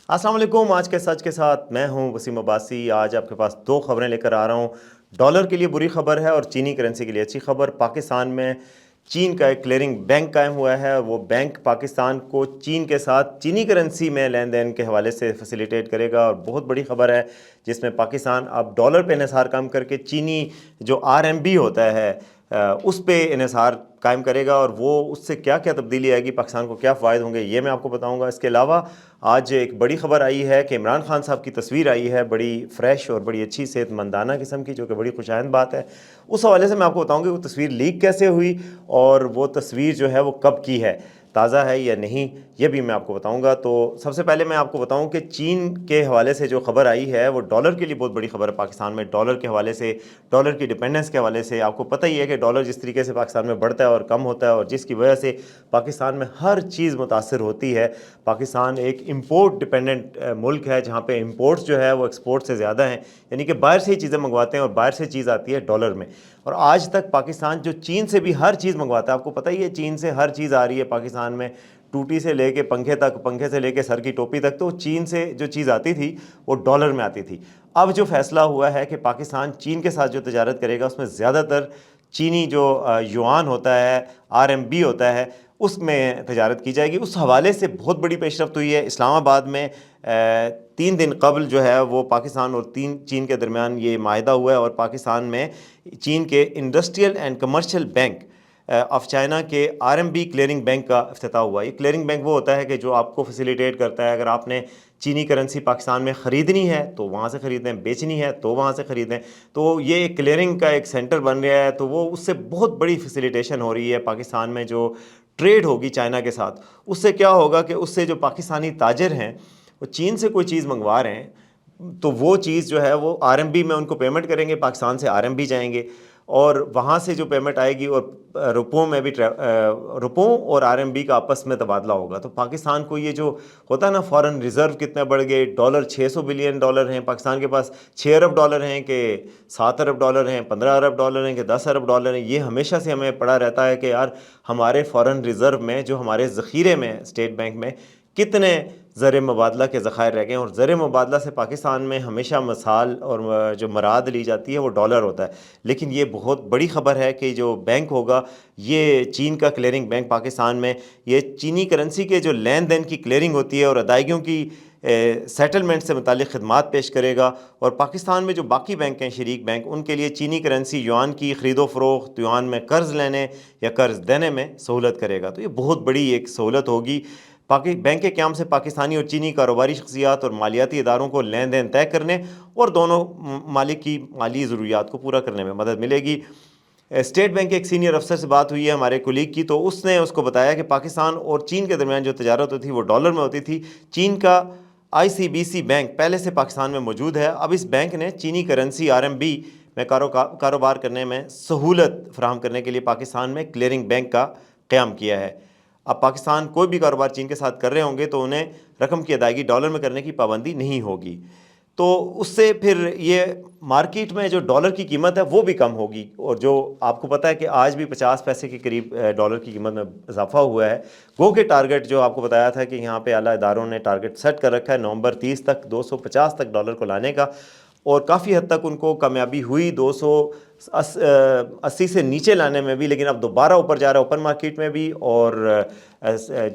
अस्सलाम वालेकुम। आज के सच के साथ मैं हूं वसीम अब्बासी। आज आपके पास दो खबरें लेकर आ रहा हूं। डॉलर के लिए बुरी खबर है और चीनी करेंसी के लिए अच्छी खबर। पाकिस्तान में चीन का एक क्लियरिंग बैंक कायम हुआ है। वो बैंक पाकिस्तान को चीन के साथ चीनी करेंसी में लेन देन के हवाले से फैसिलिटेट करेगा और बहुत बड़ी खबर है, जिसमें पाकिस्तान अब डॉलर पे इन्हिसार कम करके चीनी जो आरएमबी होता है उस पे इन्हिसार कायम करेगा। और वो उससे क्या क्या तब्दीली आएगी, पाकिस्तान को क्या फ़ायदे होंगे, ये मैं आपको बताऊंगा। इसके अलावा आज एक बड़ी खबर आई है कि इमरान खान साहब की तस्वीर आई है, बड़ी फ्रेश और बड़ी अच्छी सेहतमंदाना किस्म की, जो कि बड़ी खुशाइंद बात है। उस हवाले से मैं आपको बताऊंगा वो तस्वीर लीक कैसे हुई और वो तस्वीर जो है वो कब की है, ताज़ा है या नहीं, ये भी मैं आपको बताऊंगा। तो सबसे पहले मैं आपको बताऊं कि चीन के हवाले से जो खबर आई है वो डॉलर के लिए बहुत बड़ी खबर है। पाकिस्तान में डॉलर के हवाले से, डॉलर की डिपेंडेंस के हवाले से आपको पता ही है कि डॉलर जिस तरीके से पाकिस्तान में बढ़ता है और कम होता है, और जिसकी वजह से पाकिस्तान में हर चीज़ मुतासर होती है। पाकिस्तान एक इम्पोर्ट डिपेंडेंट मुल्क है, जहाँ पे इम्पोर्ट्स जो है वो एक्सपोर्ट से ज़्यादा हैं, यानी कि बाहर से ही चीज़ें मंगवाते हैं और बाहर से चीज़ आती है डॉलर में। और आज तक पाकिस्तान जो चीन से भी हर चीज़ मंगवाता है, आपको पता ही है चीन से हर चीज़ आ रही है पाकिस्तान में, टूटी से लेके पंखे तक, पंखे से लेके सर की टोपी तक, तो चीन से जो चीज़ आती थी वो डॉलर में आती थी। अब जो फैसला हुआ है कि पाकिस्तान चीन के साथ जो तजारत करेगा उसमें ज़्यादातर चीनी जो युआन होता है, आरएमबी होता है, उसमें तजारत की जाएगी। उस हवाले से बहुत बड़ी पेशरफ्त हुई है। इस्लामाबाद में 3 दिन कबल जो है वो पाकिस्तान और चीन के दरमियान ये माहिदा हुआ है, और पाकिस्तान में चीन के industrial and commercial bank of China के आरएमबी क्लियरिंग बैंक का इफ्तिताह हुआ। ये क्लियरिंग बैंक वो होता है कि जो आपको फैसिलिटेट करता है, अगर आपने चीनी करेंसी पाकिस्तान में ख़रीदनी है तो वहाँ से ख़रीदें, बेचनी है तो वहाँ से ख़रीदें। तो ये एक क्लियरिंग का एक सेंटर बन रहा है, तो वो उससे बहुत बड़ी फैसिलिटेशन हो रही है। पाकिस्तान में जो ट्रेड होगी चाइना के साथ, उससे क्या होगा कि उससे जो पाकिस्तानी ताजर हैं वो चीन से कोई चीज़ मंगवा रहे हैं तो वो चीज़ जो है वो आरएमबी में उनको पेमेंट करेंगे, पाकिस्तान से आरएमबी जाएंगे, और वहाँ से जो पेमेंट आएगी और रुपयों में भी रुपयों और आरएमबी का आपस में तबादला होगा। तो पाकिस्तान को ये जो होता है ना, फॉरेन रिज़र्व कितने बढ़ गए, डॉलर 600 बिलियन डॉलर हैं पाकिस्तान के पास, 6 अरब डॉलर हैं कि 7 अरब डॉलर हैं, 15 अरब डॉलर हैं कि 10 अरब डॉलर हैं। ये हमेशा से हमें पड़ा रहता है कि यार हमारे फॉरेन रिज़र्व में, जो हमारे ज़ख़ीरे में स्टेट बैंक में, कितने ज़र मुबादला के ज़ख़ायर रह गए हैं। और ज़र मुबादला से पाकिस्तान में हमेशा मिसाल और जो मराद ली जाती है वो डॉलर होता है। लेकिन ये बहुत बड़ी ख़बर है कि जो बैंक होगा ये चीन का क्लियरिंग बैंक पाकिस्तान में, ये चीनी करेंसी के जो लेन देन की क्लियरिंग होती है और अदायगियों की सेटलमेंट से मुतालिक खदमात पेश करेगा। और पाकिस्तान में जो बाकी बैंक हैं, शरीक बैंक, उनके लिए चीनी करेंसी युआन की ख़रीदो फ़रोख्त, युआन में कर्ज़ लेने या कर्ज़ देने में सहूलत करेगा। तो ये बहुत बड़ी एक सहूलत होगी। बैंक के क़याम से पाकिस्तानी और चीनी कारोबारी शख्सियात और मालियाती इदारों को लेन देन तय करने और दोनों मालिक की माली ज़रूरियात को पूरा करने में मदद मिलेगी। स्टेट बैंक के एक सीनियर अफसर से बात हुई है हमारे कुलीग की, तो उसने उसको बताया कि पाकिस्तान और चीन के दरमियान जो तजारत होती थी वो डॉलर में होती थी। चीन का आईसीबीसी बैंक पहले से पाकिस्तान में मौजूद है। अब इस बैंक ने चीनी करेंसी आरएमबी में कारोबार करने में सहूलत फराहम करने के लिए पाकिस्तान में क्लियरिंग बैंक का क़याम किया है। अब पाकिस्तान कोई भी कारोबार चीन के साथ कर रहे होंगे तो उन्हें रकम की अदायगी डॉलर में करने की पाबंदी नहीं होगी। तो उससे फिर ये मार्केट में जो डॉलर की कीमत है वो भी कम होगी। और जो आपको पता है कि आज भी 50 पैसे के करीब डॉलर की कीमत में इजाफा हुआ है। गो के टारगेट जो आपको बताया था कि यहाँ पे आला इदारों ने टारगेट सेट कर रखा है नवंबर 30 तक 250 तक डॉलर को लाने का, और काफ़ी हद तक उनको कामयाबी हुई 280 से नीचे लाने में भी। लेकिन अब दोबारा ऊपर जा रहा है ओपन मार्केट में भी और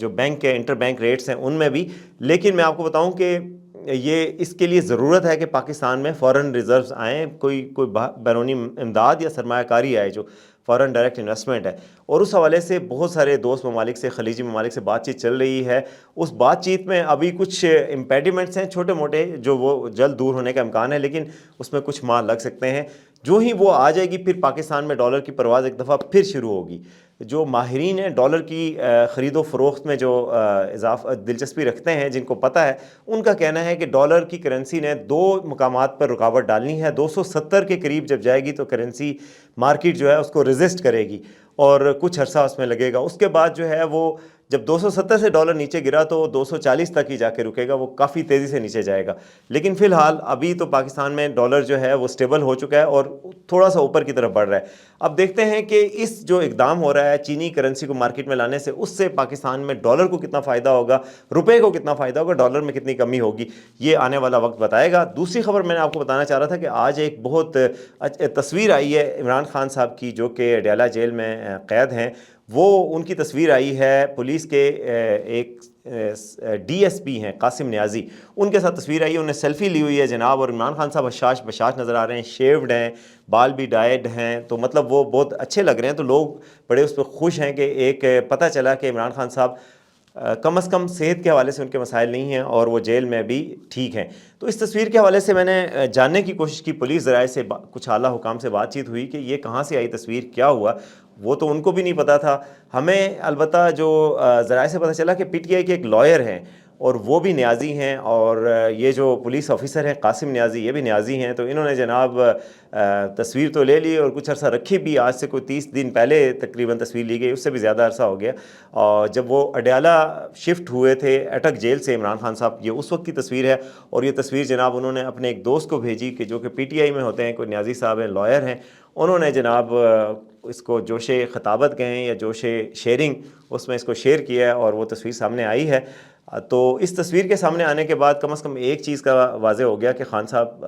जो बैंक के इंटर बैंक रेट्स हैं उनमें भी। लेकिन मैं आपको बताऊं कि ये इसके लिए ज़रूरत है कि पाकिस्तान में फ़ॉरेन रिज़र्व्स आएँ, कोई बैरूनी इमदाद या सरमायाकारी आए, जो फ़ॉरेन डायरेक्ट इन्वेस्टमेंट है। और उस हवाले से बहुत सारे दोस्त ममालिक से, खलीजी ममालिक से बातचीत चल रही है। उस बातचीत में अभी कुछ इम्पेडिमेंट्स हैं छोटे मोटे, जो वो जल्द दूर होने का इम्कान है, लेकिन उसमें कुछ माह लग सकते हैं। जो ही वो आ जाएगी फिर पाकिस्तान में डॉलर की परवाज़ एक दफ़ा फिर शुरू होगी। जो माहिरीन हैं डॉलर की ख़रीदो फ़रोख्त में, जो दिलचस्पी रखते हैं, जिनको पता है, उनका कहना है कि डॉलर की करेंसी ने 2 मकामात पर रुकावट डालनी है। 270 के करीब जब जाएगी तो करेंसी मार्केट जो है उसको रेजिस्ट करेगी, اور کچھ عرصہ اس میں لگے گا. اس کے بعد جو ہے وہ جب 270 سے ڈالر نیچے گرا تو 240 تک ہی جا کے رکے گا, وہ کافی تیزی سے نیچے جائے گا. لیکن فی الحال ابھی تو پاکستان میں ڈالر جو ہے وہ سٹیبل ہو چکا ہے اور تھوڑا سا اوپر کی طرف بڑھ رہا ہے. اب دیکھتے ہیں کہ اس جو اقدام ہو رہا ہے چینی کرنسی کو مارکیٹ میں لانے سے, اس سے پاکستان میں ڈالر کو کتنا فائدہ ہوگا, روپے کو کتنا فائدہ ہوگا, ڈالر میں کتنی کمی ہوگی, یہ آنے والا وقت بتائے گا. دوسری خبر میں نے آپ کو بتانا چاہ رہا تھا کہ آج ایک بہت تصویر آئی ہے عمران خان صاحب کی, جو کہ اڈیالہ جیل میں قید ہیں. وہ ان کی تصویر آئی ہے پولیس کے ایک ڈی ایس پی ہیں قاسم نیازی, ان کے ساتھ تصویر آئی ہے, انہوں نے سیلفی لی ہوئی ہے جناب, اور عمران خان صاحب حشاش بشاش نظر آ رہے ہیں, شیوڈ ہیں, بال بھی ڈائڈ ہیں, تو مطلب وہ بہت اچھے لگ رہے ہیں. تو لوگ بڑے اس پہ خوش ہیں کہ ایک پتہ چلا کہ عمران خان صاحب کم از کم صحت کے حوالے سے ان کے مسائل نہیں ہیں اور وہ جیل میں بھی ٹھیک ہیں. تو اس تصویر کے حوالے سے میں نے جاننے کی کوشش کی, پولیس ذرائع سے کچھ اعلیٰ حکام سے بات چیت ہوئی کہ یہ کہاں سے آئی تصویر, کیا ہوا, وہ تو ان کو بھی نہیں پتا تھا. ہمیں البتہ جو ذرائع سے پتہ چلا کہ پی ٹی آئی کے ایک لائر ہیں اور وہ بھی نیازی ہیں, اور یہ جو پولیس آفیسر ہیں قاسم نیازی یہ بھی نیازی ہیں. تو انہوں نے جناب تصویر تو لے لی اور کچھ عرصہ رکھی بھی, آج سے کوئی 30 دن پہلے تقریباً تصویر لی گئی, اس سے بھی زیادہ عرصہ ہو گیا. اور جب وہ اڈیالہ شفٹ ہوئے تھے اٹک جیل سے عمران خان صاحب, یہ اس وقت کی تصویر ہے. اور یہ تصویر جناب انہوں نے اپنے ایک دوست کو بھیجی کہ جو کہ پی ٹی آئی میں ہوتے ہیں, کوئی نیازی صاحب ہیں, لائر ہیں. انہوں نے جناب اس کو جوش خطابت کہیں یا جوش شیئرنگ, اس میں اس کو شیئر کیا ہے اور وہ تصویر سامنے آئی ہے. تو اس تصویر کے سامنے آنے کے بعد کم از کم ایک چیز کا واضح ہو گیا کہ خان صاحب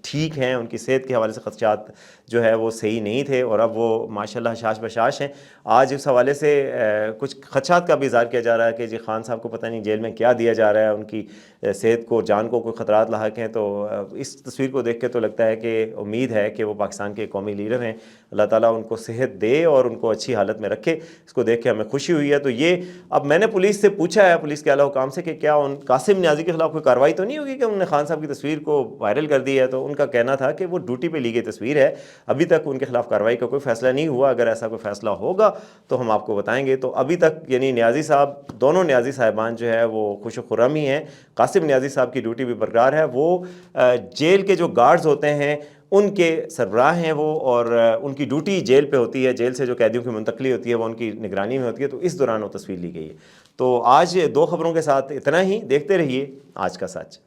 ٹھیک ہیں, ان کی صحت کے حوالے سے خدشات جو ہے وہ صحیح نہیں تھے, اور اب وہ ماشاءاللہ حشاش بشاش ہیں. آج اس حوالے سے کچھ خدشات کا بھی اظہار کیا جا رہا ہے کہ جی خان صاحب کو پتہ نہیں جیل میں کیا دیا جا رہا ہے, ان کی صحت کو جان کو کوئی خطرات لاحق ہیں. تو اس تصویر کو دیکھ کے تو لگتا ہے کہ امید ہے کہ وہ پاکستان کے قومی لیڈر ہیں, اللہ تعالیٰ ان کو صحت دے اور ان کو اچھی حالت میں رکھے. اس کو دیکھ کے ہمیں خوشی ہوئی ہے. تو یہ اب میں نے پولیس سے پوچھا ہے, پولیس کے اعلیٰ حکام سے, کہ کیا ان قاسم نیازی کے خلاف کوئی کارروائی تو نہیں ہوگی کہ انہوں نے خان صاحب کی تصویر کو وائرل کر دی ہے. تو ان کا کہنا تھا کہ وہ ڈیوٹی پہ لی گئی تصویر ہے, ابھی تک ان کے خلاف کارروائی کا کوئی فیصلہ نہیں ہوا, اگر ایسا کوئی فیصلہ ہوگا تو ہم آپ کو بتائیں گے. تو ابھی تک یعنی نیازی صاحب, دونوں نیازی صاحبان جو ہے وہ خوش و خرم ہی ہیں. قاسم نیازی صاحب کی ڈیوٹی بھی برقرار ہے, وہ جیل کے جو گارڈز ہوتے ہیں ان کے سربراہ ہیں وہ, اور ان کی ڈیوٹی جیل پہ ہوتی ہے, جیل سے جو قیدیوں کی منتقلی ہوتی ہے وہ ان کی نگرانی میں ہوتی ہے. تو اس دوران وہ تصویر لی گئی ہے. تو آج 2 خبروں کے ساتھ اتنا ہی, دیکھتے رہیے آج کا سچ.